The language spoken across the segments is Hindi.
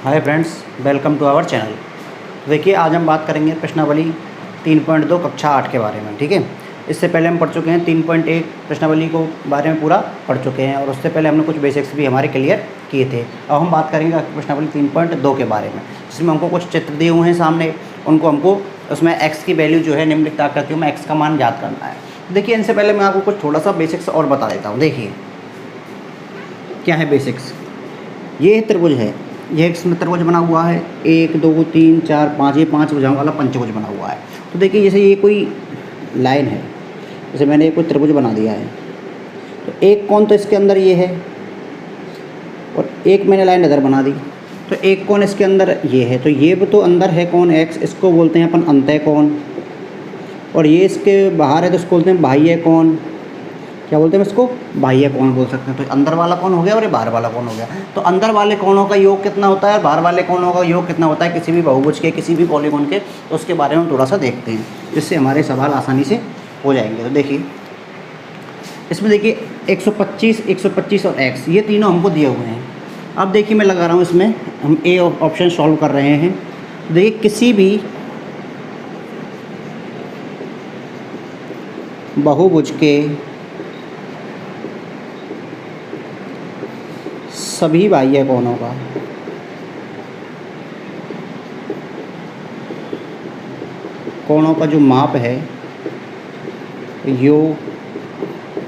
Hi friends, welcome to our channel. देखिए, आज हम बात करेंगे प्रश्नावली 3.2 कक्षा 8 के बारे में। ठीक है, इससे पहले हम पढ़ चुके हैं 3.1 प्रश्नावली को बारे में पूरा पढ़ चुके हैं और उससे पहले हमने कुछ बेसिक्स भी हमारे क्लियर किए थे। अब हम बात करेंगे प्रश्नावली 3.2 के बारे में, जिसमें हमको कुछ चित्र दिए हुए हैं सामने। हमको उसमें एक्स की वैल्यू जो है निम्नलिखित आकृतियों में एक्स का मान ज्ञात करना है। देखिए, इनसे पहले मैं आपको कुछ थोड़ा सा बेसिक्स और बता देता हूँ। देखिए क्या है बेसिक्स। ये त्रिभुज है, यह एक त्रिभुज बना हुआ है, 1 2 3 4 5, ये 5 भुजाओं वाला पंचभुज बना हुआ है। तो देखिए, जैसे ये कोई लाइन है, जैसे मैंने कोई त्रिभुज बना दिया है, तो एक कोण तो इसके अंदर ये है और एक मैंने लाइन इधर बना दी, तो एक कोण इसके अंदर ये है। तो ये तो अंदर है कोण x, इसको बोलते हैं अपन अंतः कोण, और ये इसके बाहर है तो इसको बोलते हैं बाह्य कोण। क्या बोलते हैं इसको? बाह्य कोण बोल सकते हैं। तो अंदर वाला कोण हो गया और ये बाहर वाला कोण हो गया। तो अंदर वाले कोणों का योग कितना होता है और बाहर वाले कोणों का योग कितना होता है किसी भी बहुभुज के, किसी भी पॉलीगॉन के, तो उसके बारे में थोड़ा सा देखते हैं, जिससे हमारे सवाल आसानी से हो जाएंगे। तो देखिए, इसमें देखिए 125, 125 और x, ये तीनों हमको दिए हुए हैं। अब देखिए, मैं लगा रहा हूँ इसमें, हम ए ऑप्शन सॉल्व कर रहे हैं। देखिए, किसी भी बहुभुज के सभी बाह्य कोणों का जो माप है योग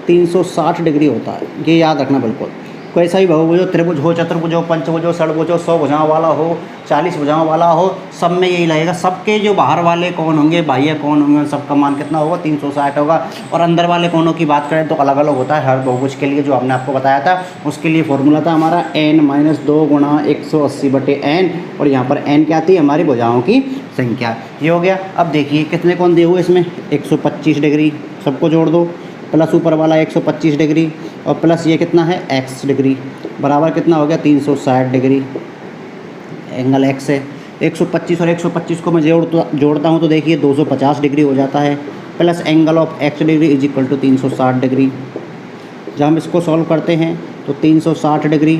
360 डिग्री होता है। ये याद रखना बिल्कुल। कोई सा भी बहुभुज हो, त्रिभुज हो, चतुर्भुज हो, पंचभुज हो, षडभुज हो, 100 भुजाओं वाला हो, 40 भुजाओं वाला हो, सब में यही लगेगा। सबके जो बाहर वाले कोण होंगे, बाह्य कोण होंगे, सबका मान कितना होगा? 360 होगा। और अंदर वाले कोणों की बात करें तो अलग अलग होता है हर बहुभुज के लिए, जो हमने आपको बताया था। उसके लिए फॉर्मूला था हमारा n-2 गुणा 180/n, और यहाँ पर n क्या थी? हमारी भुजाओं की संख्या। ये हो गया। अब देखिए कितने कोण दिए हुए इसमें? 125 डिग्री, सबको जोड़ दो, प्लस ऊपर वाला 125 डिग्री और प्लस ये कितना है? x डिग्री, बराबर कितना हो गया? 360 डिग्री। एंगल x है। 125 और 125 को मैं जोड़ता हूँ तो देखिए 250 डिग्री हो जाता है, plus angle of x degree is equal to 360 degree. जब हम इसको सॉल्व करते हैं तो 360 डिग्री,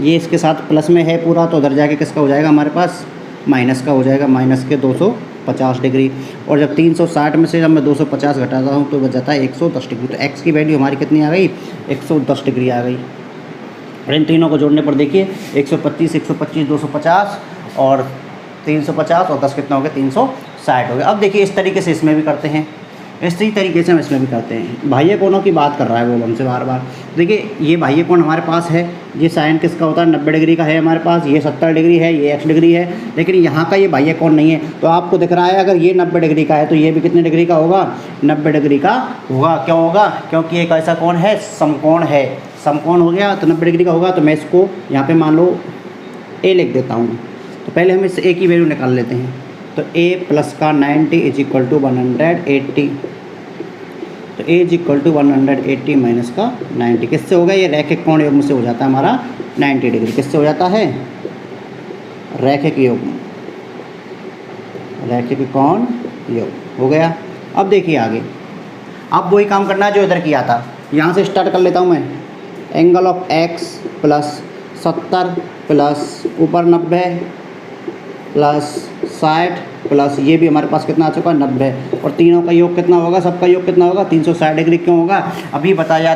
ये इसके साथ प्लस में है पूरा, तो उधर जाके किसका हो जाएगा? हमारे पास माइनस का हो जाएगा, माइनस के 250 डिग्री। और जब 360 में से जब मैं 250 घटाता हूँ तो बच जाता है 110 डिग्री। तो x की वैल्यू हमारी कितनी आ गई? 110 डिग्री आ गई। और इन तीनों को जोड़ने पर देखिए 125, 125, 250 और 350 और 10 कितना हो गया? 360 हो गया। अब देखिए, इस तरीके से इसमें भी करते हैं, इसी तरीके से हम इसमें भी करते हैं। बाह्य कोणों की बात कर रहा है वो हमसे बार बार। देखिए, ये बाह्य कोण हमारे पास है, ये साइन किसका होता है? 90 डिग्री का है हमारे पास। ये 70 डिग्री है, ये x डिग्री है, लेकिन यहाँ का ये बाह्य कोण नहीं है। तो आपको दिख रहा है, अगर ये 90 डिग्री का है तो ये भी कितने डिग्री का होगा? 90 डिग्री का होगा। क्यों होगा? क्योंकि एक ऐसा कोण है, समकोण है। समकोण हो गया तो 90 डिग्री का होगा। तो मैं इसको यहाँ पे मान लो a लिख देता हूँ। तो पहले हम इस a की वैल्यू निकाल लेते हैं। तो a प्लस का 90 इज इक्वल टू 180। तो a is equal to 180 minus का 90 किससे होगा? ये रैखिक कोण युग्म से हो जाता है हमारा 90 डिग्री। किससे हो जाता है? रैखिक युग्म, रैखिक कोण युग्म हो गया। अब देखिए आगे, अब वही काम करना है जो इधर किया था। यहाँ से स्टार्ट कर लेता हूँ मैं। Angle of x plus 70 plus ऊपर 90 प्लस 60 प्लस ये भी हमारे पास कितना आ चुका है? 90। और तीनों का योग कितना होगा? सबका योग कितना होगा? 360 डिग्री। क्यों होगा? अभी बताया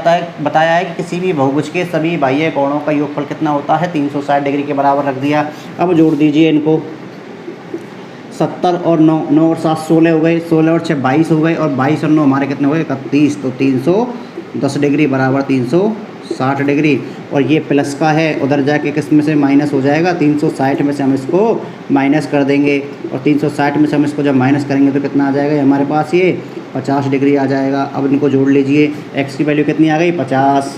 है कि किसी भी बहुभुज के सभी बाह्य कोणों का योगफल कितना होता है? 360 डिग्री के बराबर रख दिया। अब जोड़ दीजिए इनको। 70 और 9 और 7 16 हो गए, 16 और 6 22 हो गए, और 22 और 9 हमारे कितने हो गए? 31। तो 310 डिग्री बराबर 360 डिग्री। और ये प्लस का है, उधर जाके किस में से माइनस हो जाएगा? 360 में से हम इसको माइनस कर देंगे, और 360 में से हम इसको जब माइनस करेंगे तो कितना आ जाएगा हमारे पास? ये 50 डिग्री आ जाएगा। अब इनको जोड़ लीजिए। x की वैल्यू कितनी आ गई? 50।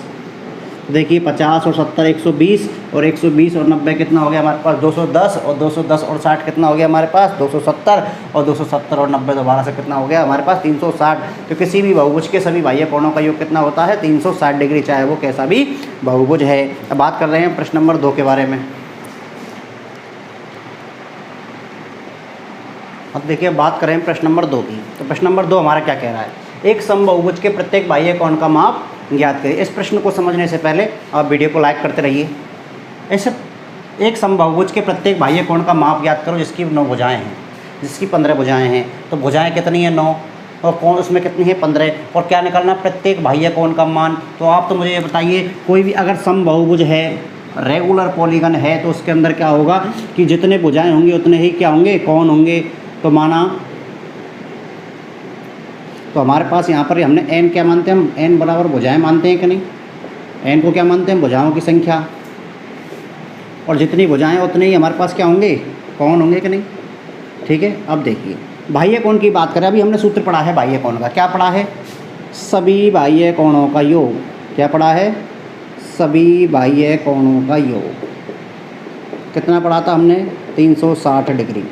देखिए 50 और 70 120, और 120 और 90 कितना हो गया हमारे पास? 210, और 210 और 60 कितना हो गया हमारे पास? 270, और 270 और 90 दोबारा से कितना हो गया हमारे पास? 360। तो किसी भी बहुभुज के सभी बाह्य कोणों का योग कितना होता है? 360 डिग्री, चाहे वो कैसा भी बहुभुज है। अब बात कर रहे हैं प्रश्न नंबर 2 के बारे में। अब देखिए, बात करें प्रश्न नंबर 2 की। तो प्रश्न नंबर 2 हमारा क्या कह रहा है? एक समबाहुभुज के प्रत्येक बाह्य कोण का माप ज्ञात करिए। इस प्रश्न को समझने से पहले आप वीडियो को लाइक करते रहिए। इस एक समबाहुभुज के प्रत्येक बाह्य कोण का माप ज्ञात करो जिसकी 9 भुजाएं हैं, जिसकी 15 भुजाएं हैं। तो भुजाएं कितनी है? 9, और कोण उसमें कितनी है? 15। और क्या निकालना? प्रत्येक बाह्य कोण का मान। तो आप तो मुझे ये बताइए, कोई भी अगर समबाहुभुज है, रेगुलर पॉलीगन है, तो उसके अंदर क्या होगा कि जितने भुजाएं होंगी उतने ही क्या होंगे? कोण होंगे। तो माना, तो हमारे पास यहाँ पर हमने n क्या मानते हैं? हम n बराबर भुजाएं मानते हैं कि नहीं? n को क्या मानते हैं? भुजाओं की संख्या। और जितनी भुजाएं उतने ही हमारे पास क्या होंगे? कोण होंगे कि नहीं? ठीक है। अब देखिए बाह्य कोण की बात करें। अभी हमने सूत्र पढ़ा है बाह्य कोण का। क्या पढ़ा है? सभी बाह्य कोणों का योग। क्या पढ़ा है? सभी बाह्य कोणों का योग। कितना पढ़ा था हमने? 360 डिग्री।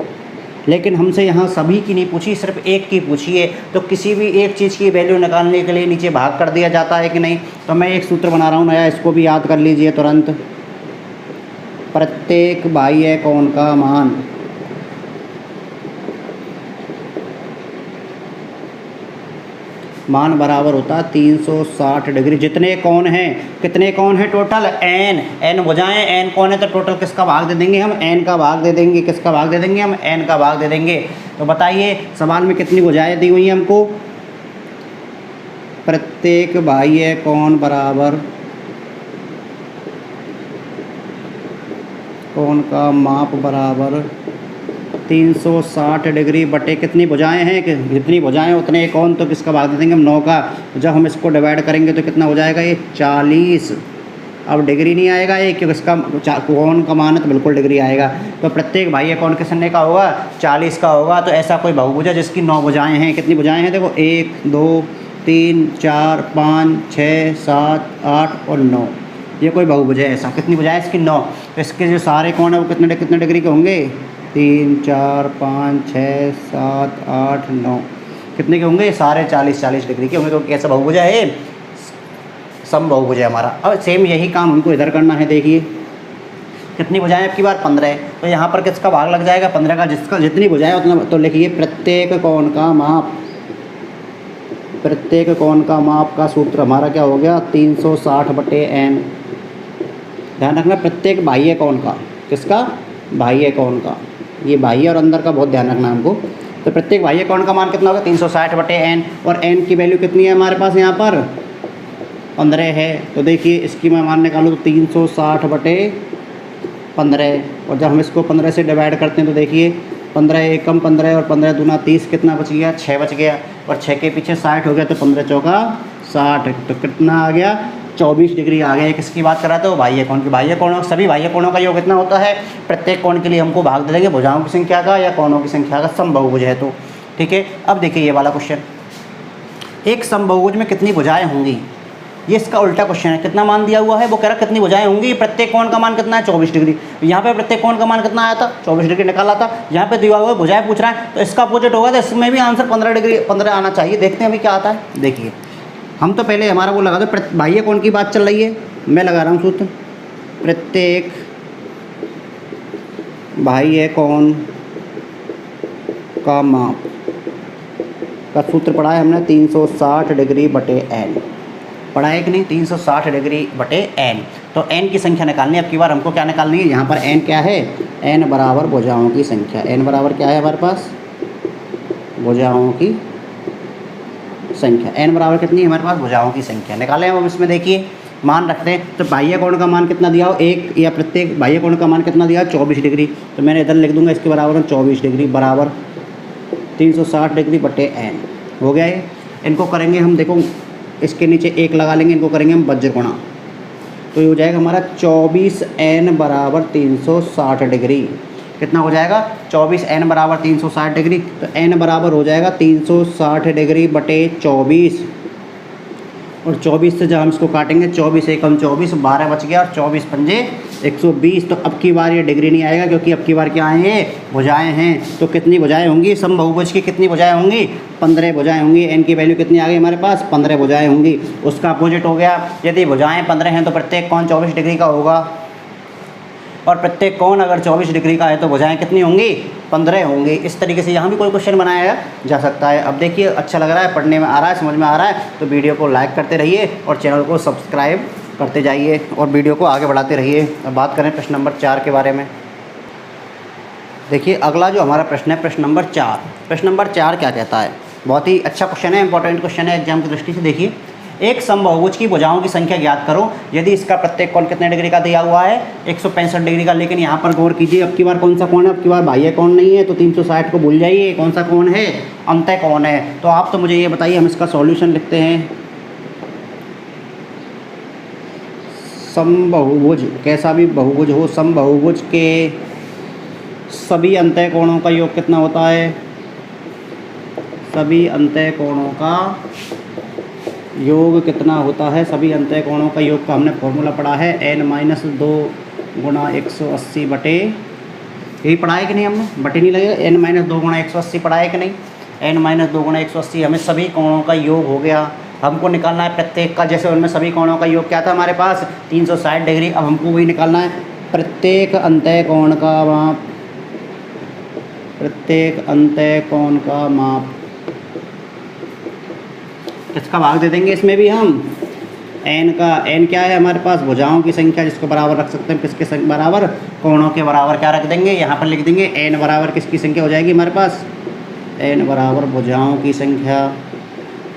लेकिन हमसे यहाँ सभी की नहीं पूछी, सिर्फ एक की पूछी है। तो किसी भी एक चीज़ की वैल्यू निकालने के लिए नीचे भाग कर दिया जाता है कि नहीं? तो मैं एक सूत्र बना रहा हूँ नया, इसको भी याद कर लीजिए तुरंत। प्रत्येक बाह्य कोण का मान बराबर होता है 360 डिग्री। जितने कोण हैं, कितने कोण हैं टोटल? n भुजाएं, n कोण है, तो टोटल किसका भाग दे देंगे हम? n का भाग दे देंगे। किसका भाग दे देंगे हम? n का भाग दे देंगे। तो बताइए सवाल में कितनी भुजाएं दी हुई हैं हमको? प्रत्येक बाह्य कोण बराबर कोण का माप बराबर 360 डिग्री बटे कितनी भुजाएं हैं? कि जितनी भुजाएं उतने एक कोण, तो किसका भाग दे देंगे हम? 9 का। जब हम इसको डिवाइड करेंगे तो कितना हो जाएगा? ये 40। अब डिग्री नहीं आएगा ये, क्योंकि इसका कोण का मान है तो बिल्कुल डिग्री आएगा। तो प्रत्येक बाह्य कोण कितने का होगा? 40 का होगा। तो ऐसा कोई बहुभुज है जिसकी 9 भुजाएँ हैं। कितनी भुजाएँ हैं? देखो 1 2 3 4 5 6 7 8 और 9। ये कोई बहुभुज है ऐसा। कितनी भुजाएँ इसकी? 9। तो इसके जो सारे कोण हैं वो कितने कितने डिग्री के होंगे? 3 4 5 6 7 8 9। कितने के होंगे? सारे 40 डिग्री के होंगे। तो कैसा बहुभुज है? समबाहुभुज है हमारा। अब सेम यही काम हमको इधर करना है। देखिए कितनी भुजाएं आपकी बार? 15 है। तो यहाँ पर किसका भाग लग जाएगा? 15 का। जिसका जितनी भुजाएं उतना। तो लिखिए प्रत्येक कोण का माप। प्रत्येक कोण का माप का सूत्र हमारा क्या हो गया? 360 बटे n। ध्यान रखना प्रत्येक बाह्य कोण का। किसका? बाह्य कोण का। ये बाह्य और अंदर का बहुत ध्यान रखना हमको। तो प्रत्येक बाह्य कोण का मान कितना होगा? 360 बटे n। और n की वैल्यू कितनी है हमारे पास यहाँ पर? 15 है। तो देखिए इसकी मैं मान निकालूँ तो 360 बटे 15। और जब हम इसको 15 से डिवाइड करते हैं तो देखिए 15 एकम 15 और 15 दूना 30। कितना बच गया? 6 बच गया। और 6 के पीछे 60 हो गया, तो 15 चौका 60। तो कितना आ गया? 24 डिग्री आ गया। किसकी बात कर रहा था? वो बाह्य कोण की। बाह्य कोणों, सभी बाह्य कोणों का योग कितना होता है? प्रत्येक कोण के लिए हमको भाग दे देंगे भुजाओं की संख्या का या कोणों की संख्या का। समबाहुभुज है तो ठीक है। अब देखिए ये वाला क्वेश्चन, एक समबाहुभुज में कितनी भुजाएं होंगी? ये इसका उल्टा क्वेश्चन है। कितना मान दिया हुआ है? वो कह रहा कितनी भुजाएं होंगी। प्रत्येक कोण का मान कितना है? 24 डिग्री। यहाँ पे प्रत्येक कोण का मान कितना आया था? 24 डिग्री निकाला था। यहाँ पे दिया हुआ है भुजाएं पूछ रहा है, तो इसका अपोजिट होगा। तो इसमें भी आंसर 15 डिग्री 15 आना चाहिए। देखते हैं अभी क्या आता है। देखिए हम तो पहले हमारा वो लगा दो, बाह्य कोण की बात चल रही है, मैं लगा रहा हूँ सूत्र। प्रत्येक बाह्य कोण का माप का सूत्र पढ़ा है हमने 360 डिग्री बटे n। पढ़ा है कि नहीं? 360 डिग्री बटे n। तो n की संख्या निकालनी है। अब की बार हमको क्या निकालनी है? यहाँ पर n क्या है? n बराबर भुजाओं की संख्या। n बराबर क्या है हमारे पास? भुजाओं की संख्या। n बराबर कितनी है हमारे पास? भुजाओं की संख्या। निकालें हम इसमें। देखिए मान रखते हैं। तो बाह्य कोण का मान कितना दिया हो? 1, या प्रत्येक बाह्य कोण का मान कितना दिया? 24 डिग्री। तो मैंने इधर लिख दूंगा इसके बराबर 24 डिग्री बराबर 360 डिग्री बटे n। हो गया ये। इनको करेंगे हम, देखो इसके नीचे 1 लगा लेंगे, इनको करेंगे हम वज्र गुणा। तो ये हो जाएगा हमारा 24n बराबर 360 डिग्री। कितना हो जाएगा? 24n बराबर 360 डिग्री। तो n बराबर हो जाएगा 360 डिग्री बटे 24। और 24 से जब हम इसको काटेंगे, 24 एकम 24, 12 बच गया। और 24 पंजे 120। तो अब की बार ये डिग्री नहीं आएगा, क्योंकि अब की बार क्या आए हैं? भुजाएं हैं। तो कितनी भुजाएं होंगी? समबाहुभुज की कितनी भुजाएं होंगी? 15 भुजाएं होंगी। n की वैल्यू कितनी आ गई हमारे पास? 15 भुजाएं होंगी। उसका अपोजिट हो गया। यदि भुजाएं 15 हैं तो प्रत्येक कोण 24 डिग्री का होगा। और प्रत्येक कोण अगर 24 डिग्री का है तो भुजाएं कितनी होंगी? 15 होंगी। इस तरीके से यहाँ भी कोई क्वेश्चन बनाया जा सकता है। अब देखिए अच्छा लग रहा है, पढ़ने में आ रहा है, समझ में आ रहा है, तो वीडियो को लाइक करते रहिए और चैनल को सब्सक्राइब करते जाइए और वीडियो को आगे बढ़ाते रहिए। अब बात करें प्रश्न नंबर 4 के बारे में। देखिए अगला जो हमारा प्रश्न है प्रश्न नंबर 4। प्रश्न नंबर 4 क्या कहता है, बहुत ही अच्छा क्वेश्चन है, इंपॉर्टेंट क्वेश्चन है एग्जाम की दृष्टि से। देखिए, एक समबाहुभुज की भुजाओं की संख्या ज्ञात करो यदि इसका प्रत्येक कोण कितने डिग्री का दिया हुआ है, 165 डिग्री का। लेकिन यहाँ पर गौर कीजिए, अब की बार कौन सा कोण है, अब की बार बाह्य कोण नहीं है, तो 360 को भूल जाइए। कौन सा कोण है, अंतः कोण है। तो आप तो मुझे ये बताइए, हम इसका सॉल्यूशन लिखते हैं। समबाहुभुज, कैसा भी बहुभुज हो, समबाहुभुज के सभी अंतः कोणों का योग कितना होता है, सभी अंतः कोणों का योग कितना होता है, सभी अंतः कोणों का योग का हमने फॉर्मूला पढ़ा है n-2 गुणा 180 बटे, यही पढ़ा है कि नहीं हमने, बटे नहीं लगेगा, n-2 गुणा 180 पढ़ा है कि नहीं। n-2 गुणा 180 हमें सभी कोणों का योग हो गया। हमको निकालना है प्रत्येक का, जैसे उनमें सभी कोणों का योग क्या था हमारे पास 360 डिग्री। अब हमको वही निकालना है प्रत्येक अंतः कोण का माप, प्रत्येक अंतः कोण का माप। किसका भाग दे देंगे इसमें भी हम, n का। n क्या है हमारे पास, भुजाओं की संख्या, जिसको बराबर रख सकते हैं किसके बराबर, कोणों के बराबर। क्या रख देंगे यहाँ पर, लिख देंगे n बराबर किसकी संख्या हो जाएगी हमारे पास, n बराबर भुजाओं की संख्या।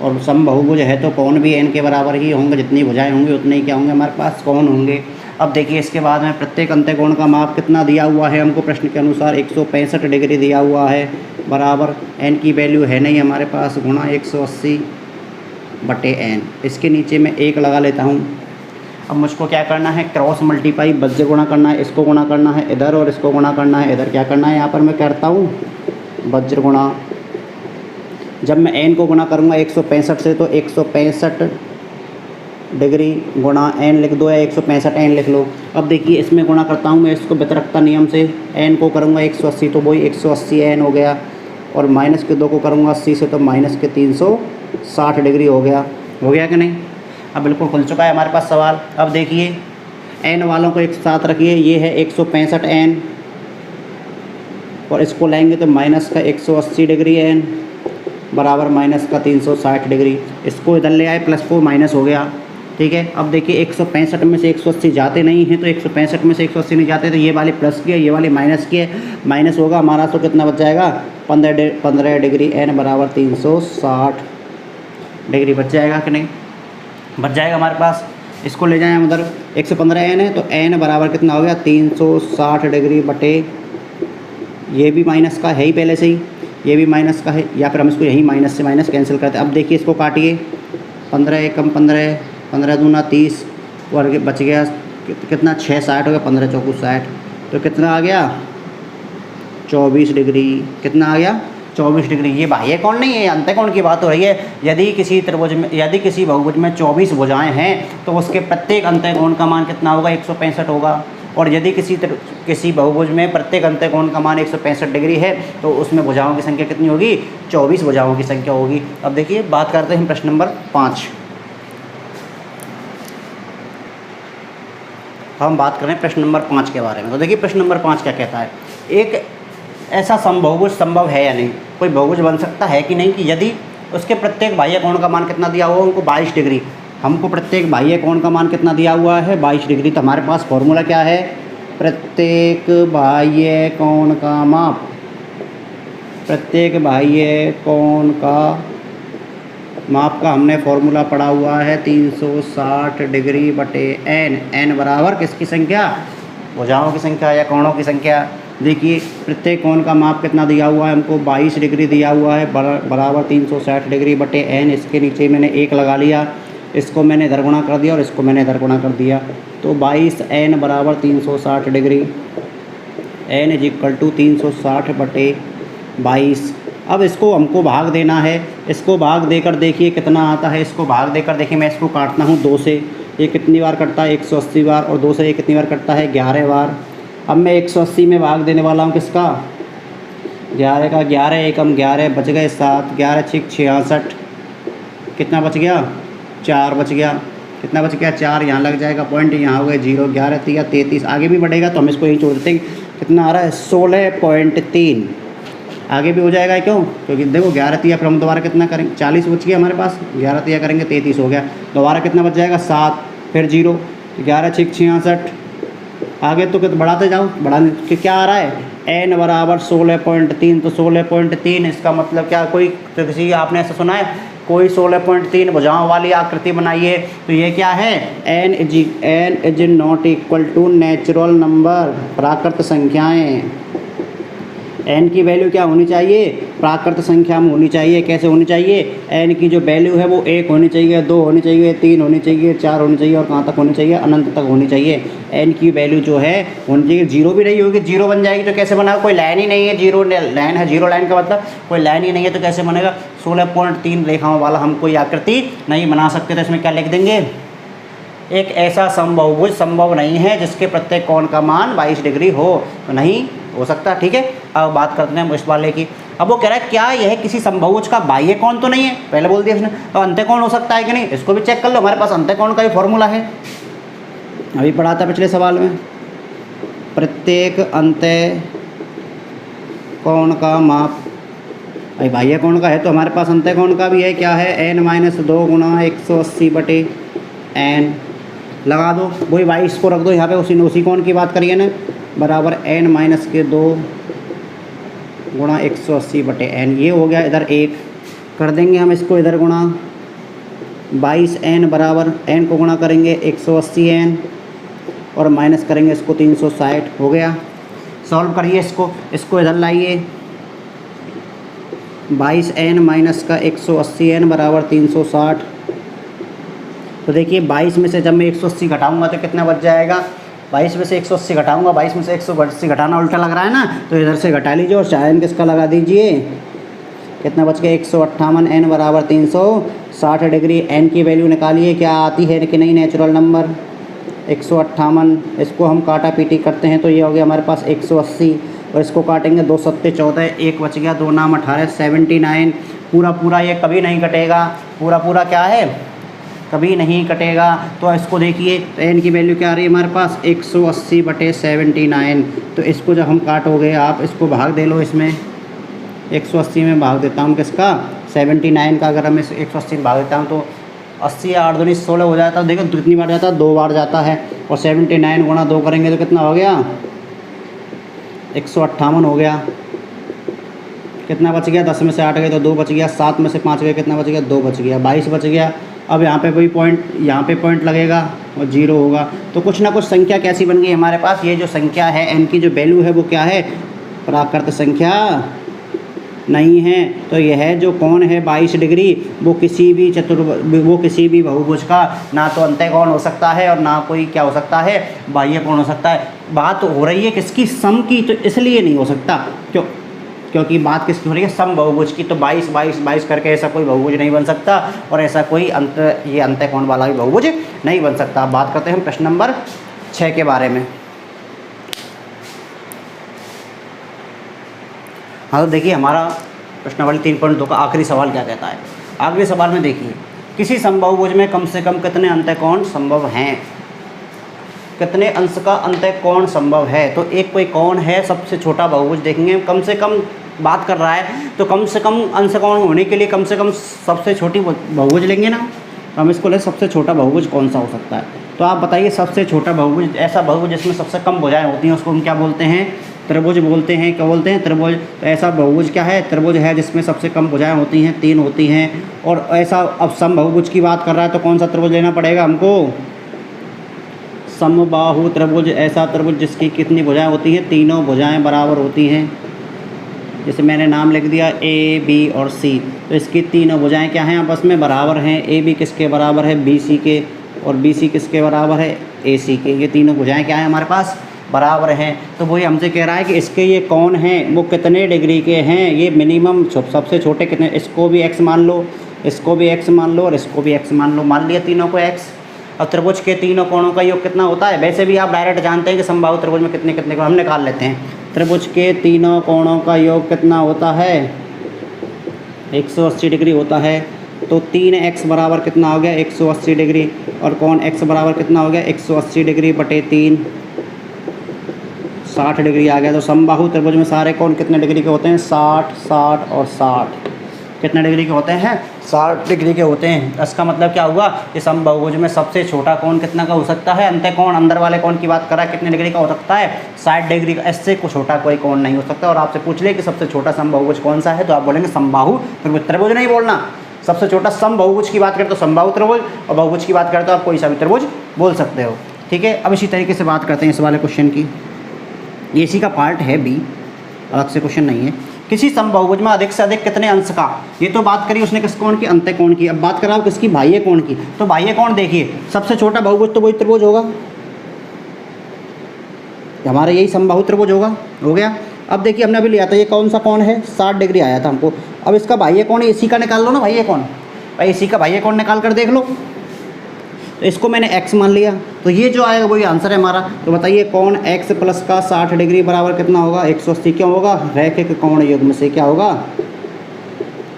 और समबाहुभुज है तो कोण भी n के बराबर ही होंगे, जितनी भुजाएं होंगी उतने ही क्या होंगे हमारे पास, कोण होंगे। अब देखिए इसके बाद में प्रत्येक अंतः कोण का माप कितना दिया हुआ है हमको प्रश्न के अनुसार, 165 डिग्री दिया हुआ है, बराबर n की वैल्यू है नहीं हमारे पास, गुणा 180 बटे n। इसके नीचे मैं 1 लगा लेता हूँ। अब मुझको क्या करना है, क्रॉस मल्टीप्लाई, वज्र गुणा करना है, इसको गुणा करना है इधर और इसको गुणा करना है इधर। क्या करना है यहाँ पर मैं करता हूँ वज्र गुणा। जब मैं n को गुणा करूँगा 165 से, तो 165 डिग्री गुणा n लिख दो, या 165 n लिख लो। अब देखिए इसमें गुणा करता हूँ मैं इसको व्यतिरिक्ता नियम से, n को करूँगा 180 तो वही 180 n हो गया, और माइनस के 2 को करूँगा 80 से, तो माइनस के 360 डिग्री हो गया। हो गया कि नहीं, अब बिल्कुल खुल चुका है हमारे पास सवाल। अब देखिए n वालों को एक साथ रखिए, ये है 165 n, और इसको लेंगे तो माइनस का 180 डिग्री n बराबर माइनस का 360 डिग्री। इसको इधर ले आए, प्लस को माइनस हो गया, ठीक है। अब देखिए 165 में से 180 जाते नहीं हैं, तो 165 में से 180 नहीं जाते, तो ये वाली प्लस की है, ये वाली माइनस की है, माइनस होगा हमारा, तो कितना बच जाएगा, 15 डिग्री, n बराबर 360 डिग्री बच जाएगा कि नहीं, बच जाएगा हमारे पास। इसको ले जाएं उधर, 115 n है, तो n बराबर कितना हो गया, 360 डिग्री बटे, ये भी माइनस का है ही पहले से ही, ये भी माइनस का है, या फिर हम इसको यही माइनस से माइनस कैंसिल करते हैं। अब देखिए इसको काटिए, 15 एकम 15, 15 दूना 30, और बच गया कितना, 6 60 हो गया, 15 चौकू 60, तो कितना आ गया 24 डिग्री। कितना आ गया 24 डिग्री। ये बाह्य कोण नहीं है, अंतः कोण की बात हो रही है। यदि किसी त्रिभुज में, यदि किसी बहुभुज में 24 भुजाएं हैं, तो उसके प्रत्येक अंतः कोण का मान कितना होगा, 165 होगा। और यदि किसी बहुभुज में प्रत्येक अंतः कोण का मान 165 डिग्री है, तो उसमें भुजाओं की संख्या कितनी होगी, 24 भुजाओं की संख्या होगी। अब देखिए बात करते हैं प्रश्न नंबर 5। हम बात करें प्रश्न नंबर 5 के बारे में। तो देखिए प्रश्न नंबर 5 क्या कहता है, एक ऐसा समबाहुभुज संभव है या नहीं, कोई बहुभुज बन सकता है कि नहीं, कि यदि उसके प्रत्येक बाह्य कोण का मान कितना दिया हुआ, उनको 22 डिग्री, हमको प्रत्येक बाह्य कोण का मान कितना दिया हुआ है, 22 डिग्री। तो हमारे पास फॉर्मूला क्या है, प्रत्येक बाह्य कोण का माप, प्रत्येक बाह्य कोण का माप का हमने फॉर्मूला पढ़ा हुआ है 360 डिग्री बटे n। n बराबर किसकी संख्या, भुजाओं की संख्या या कोणों की संख्या। देखिए प्रत्येक कोण का माप कितना दिया हुआ है हमको, 22 डिग्री दिया हुआ है, बराबर 360 डिग्री बटे n। इसके नीचे मैंने 1 लगा लिया, इसको मैंने इधर गुणा कर दिया और इसको मैंने इधर गुणा कर दिया, तो 22 n बराबर 360 degree, n is equal to 360 बटे 22। अब इसको हमको भाग देना है, इसको भाग देकर देखिए कितना आता है। इसको भाग देकर देखिए, मैं इसको काटता हूँ 2 से, ये कितनी बार कटता है 180 बार, और 2 से ये कितनी बार कटता है 11 बार। अब मैं 180 में भाग देने वाला हूँ किसका, 11 का, 11 एकम 11, बच गए 7, 11 6 66, कितना बच गया 4 बच गया, कितना बच गया 4, यहाँ लग जाएगा पॉइंट, यहाँ हो गए 0, 11 3 33, आगे भी बढ़ेगा तो हम इसको यही छोड़ देते हैं। कितना आ रहा है 16.3, आगे भी हो जाएगा, क्यों, क्योंकि देखो 11 3, फिर हम दोबारा कितना करेंगे, 40 बच गया हमारे पास, 11 3 करेंगे 33 हो गया, दोबारा कितना बच जाएगा 7, फिर 0, 11 6 66। आगे तो बढ़ाते जाओ, बढ़ाने कि क्या आ रहा है n बराबर 16.3, तो 16.3 इसका मतलब क्या, कोई तो किसी आपने ऐसा सुना है कोई 16.3 भुजाओं वाली आकृति बनाइए, तो ये क्या है n is not equal to natural number, प्राकृत संख्याएं। n की वैल्यू क्या होनी चाहिए, प्राकृत संख्या में होनी चाहिए। कैसे होनी चाहिए, n की जो वैल्यू है वो 1 होनी चाहिए, 2 होनी चाहिए, 3 होनी चाहिए, 4 होनी चाहिए, और कहाँ तक होनी चाहिए, अनंत तक होनी चाहिए। n की वैल्यू जो है होनी चाहिए, 0 भी नहीं होगी, 0 बन जाएगी तो कैसे बनेगा, कोई लाइन ही नहीं है, 0 लाइन है, 0 लाइन का मतलब कोई लाइन ही नहीं है, तो कैसे बनेगा, 16.3 रेखाओं वाला हम कोई आकृति नहीं बना सकते। तो इसमें क्या लिख देंगे, एक ऐसा समबाहुभुज संभव नहीं है जिसके प्रत्येक कोण का मान 22 डिग्री हो, तो नहीं हो सकता। ठीक है, अब बात करते हैं हम इस वाले की। अब वो कह रहा है क्या यह किसी समबाहुभुज का बाह्य कोण तो नहीं है, पहले बोल दिया उसने, तो अंतःकोण हो सकता है कि नहीं, इसको भी चेक कर लो, हमारे पास अंतःकोण का भी फॉर्मूला है, अभी पढ़ा था पिछले सवाल में। प्रत्येक अंतःकोण का माप, भाई बाह्य कोण का है तो हमारे पास अंतःकोण का भी है, क्या है n-2 गुणा 180/n, लगा दो, वही 22 को रख दो यहाँ पे, उसी कोण की बात करिए ना, बराबर n-2 गुणा 180/n, ये हो गया। इधर 1 कर देंगे हम इसको, इधर गुणा 22n बराबर n को गुणा करेंगे 180n और माइनस करेंगे इसको 360, हो गया। सॉल्व करिए इसको इधर लाइए, 22n माइनस का 180n बराबर 360। तो देखिए 22 में से जब मैं 180 घटाऊंगा तो कितना बच जाएगा, 22 में से 180 घटाऊंगा, 22 में से 180 घटाना उल्टा लग रहा है ना, तो इधर से घटा लीजिए और चायन किसका लगा दीजिए, कितना बच गया 158, n बराबर 360 डिग्री। n की वैल्यू निकालिए, क्या आती है कि नहीं, नेचुरल नंबर 158, इसको हम काटा पीटी करते हैं तो ये हो गया हमारे पास 180, और इसको काटेंगे 2 सत्ते 14, 1 बच गया, 2 नाम 18, 79। पूरा ये कभी नहीं कटेगा, पूरा क्या है, कभी नहीं कटेगा। तो इसको देखिए n की वैल्यू क्या आ रही है हमारे पास 180/79, तो इसको जब हम काटोगे आप इसको भाग दे लो, इसमें 180 में भाग देता हूँ किसका, 79 का, अगर हम इस 180 में भाग देता हूँ तो 80 या 8 दूनी 16 हो जाता है, देखो कितनी बार जाता है, 2 बार जाता है, और 79 गुणा 2 करेंगे तो कितना हो गया 158 हो गया। कितना बच गया, 10 में से 8 गए तो 2 बच गया, 7 में से 5 गए कितना बच गया, 2 बच गया, 22 बच गया। अब यहाँ पे कोई पॉइंट, यहाँ पे पॉइंट लगेगा और 0 होगा, तो कुछ ना कुछ संख्या कैसी बन गई हमारे पास, ये जो संख्या है n की जो वैल्यू है वो क्या है, प्राकृत संख्या नहीं है। तो यह जो कोण है 22 डिग्री वो किसी भी बहुभुज का ना तो अंतःकोण हो सकता है और ना कोई क्या हो सकता है, बाह्य कोण हो सकता है। बात हो रही है किसकी, सम की, तो इसलिए नहीं हो सकता, क्योंकि बात किसकी हो रही है, सम बहुभुज की। तो 22 करके ऐसा कोई बहुभुज नहीं बन सकता, और ऐसा कोई ये अंतःकोण वाला भी बहुभुज नहीं बन सकता। बात करते हैं हम प्रश्न नंबर 6 के बारे में। हाँ, तो देखिए हमारा प्रश्नावली 3.2 का आखिरी सवाल क्या कहता है। आखिरी सवाल में देखिए, किसी समबाहुभुज में कम से कम कितने अंतःकोण संभव हैं, कितने अंश का अंतःकोण संभव है। तो एक कोई कोण है, सबसे छोटा बहुभुज देखेंगे, कम से कम बात कर रहा है, तो कम से कम अंशकोण होने के लिए कम से कम सबसे छोटी बहुभुज लेंगे ना, तो हम इसको ले सबसे छोटा बहुभुज कौन सा हो सकता है। तो आप बताइए सबसे छोटा बहुभुज, ऐसा बहुभुज जिसमें सबसे कम भुजाएं होती हैं उसको हम क्या बोलते हैं, त्रिभुज बोलते हैं। क्या बोलते हैं, त्रिभुज। तो ऐसा बहुभुज क्या है, त्रिभुज है जिसमें सबसे कम भुजाएं होती हैं, 3 होती हैं। और ऐसा अब समबाहुभुज की बात कर रहा है तो कौन सा त्रिभुज लेना पड़ेगा हमको, समबाहु त्रिभुज। ऐसा त्रिभुज जिसकी कितनी भुजाएं होती हैं, तीनों भुजाएं बराबर होती हैं। जैसे मैंने नाम लिख दिया ए बी और सी, तो इसकी तीनों भुजाएं क्या हैं, आपस में बराबर हैं। ए बी किसके बराबर है, बी सी के, और बी सी किसके बराबर है, ए सी के। ये तीनों भुजाएं क्या हैं हमारे पास, बराबर हैं। तो वही हमसे कह रहा है कि इसके ये कौन हैं, वो कितने डिग्री के हैं, ये मिनिमम सबसे छोटे कितने, इसको भी एक्स मान लो, इसको भी एक्स मान लो और इसको भी एक्स मान लो। मान लिया तीनों को एक्स। अब त्रिभुज के तीनों कोणों का योग कितना होता है, वैसे भी आप डायरेक्ट जानते हैं कि समबाहु त्रिभुज में कितने कितने कोण, हम निकाल लेते हैं। त्रिभुज के तीनों कोणों का योग कितना होता है, 180 डिग्री होता है। तो 3x बराबर कितना हो गया, 180 डिग्री, और कोण x बराबर कितना हो गया, 180 डिग्री बटे 3, 60 डिग्री आ गया। तो समबाहु त्रिभुज में सारे कोण कितने डिग्री के होते हैं, 60, 60 और 60। कितने डिग्री के होते हैं? 60 डिग्री के होते हैं। इसका मतलब क्या हुआ कि समबाहुभुज में सबसे छोटा कोण कितना का हो सकता है? अंत्य कोण, अंदर वाले कोण की बात करा, कितने डिग्री का हो सकता है? 60 डिग्री का। इससे कुछ छोटा कोई कोण नहीं हो सकता। और आपसे पूछ ले कि सबसे छोटा समबाहुभुज कौन सा है, तो आप बोलेंगे समबाहु त्रिभुज। त्रिभुज नहीं बोलना, सबसे छोटा समबाहुभुज की बात करें तो समबाहु त्रिभुज, और बहुभुज की बात करें तो आप कोई सा भी त्रिभुज बोल सकते हो। ठीक है, अब इसी तरीके से बात करते हैं इस वाले क्वेश्चन की। ये इसी का पार्ट है बी, अलग से क्वेश्चन नहीं है। किसी समबाहुभुज में अधिक से अधिक कितने अंश का, ये तो बात करी उसने किस कोण की? अंत्य कोण की। अब बात करा किसकी? बाह्य कोण की। तो बाह्य कोण देखिए, सबसे छोटा बहुभुज तो वही त्रिभुज होगा, हमारा यही समबाहु त्रिभुज होगा। हो गया। अब देखिए हमने अभी लिया था ये कौन सा कोण है? 60 डिग्री आया था हमको। अब इसका बाह्य कोण इसी का निकाल लो ना, बाह्य कोण भाई, इसी का बाह्य कोण निकाल कर देख लो। तो इसको मैंने x मान लिया, तो ये जो आएगा वही आंसर है हमारा। तो बताइए कोण x प्लस का 60 डिग्री बराबर कितना होगा? 180। क्यों होगा? रैखिक कोण युग्म से। क्या होगा?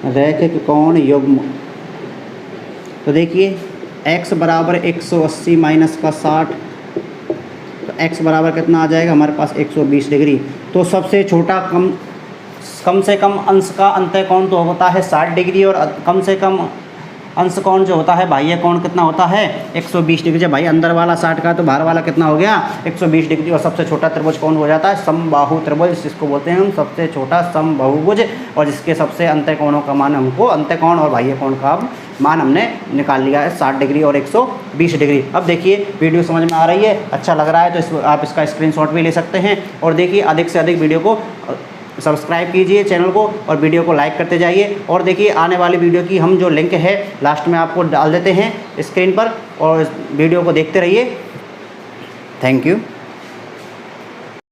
रैखिक कोण युग्म। तो देखिए x बराबर 180 माइनस का 60, तो x बराबर कितना आ जाएगा हमारे पास? 120 डिग्री। तो सबसे छोटा कम से कम अंश का अंत्य कोण तो होता है 60 डिग्री, और कम से कम अंश कोण जो होता है बाह्य कोण कितना होता है? 120 डिग्री। जब भाई अंदर वाला 60 का तो बाहर वाला कितना हो गया? 120 डिग्री। और सबसे छोटा त्रिभुज कौन हो जाता है? समबाहु त्रिभुज, जिसको बोलते हैं हम सबसे छोटा समबाहुभुज, और जिसके सबसे अंत्य कोणों का मान हमको, अंत्य कोण और बाह्य कोण का मान हमने निकाल लिया है 60 डिग्री और 120 डिग्री। अब देखिए वीडियो समझ में आ रही है, अच्छा लग रहा है तो आप इसका स्क्रीनशॉट भी ले सकते हैं। और देखिए अधिक से अधिक वीडियो को सब्सक्राइब कीजिए चैनल को, और वीडियो को लाइक करते जाइए। और देखिए आने वाली वीडियो की हम जो लिंक है लास्ट में आपको डाल देते हैं स्क्रीन पर, और वीडियो को देखते रहिए। Thank you.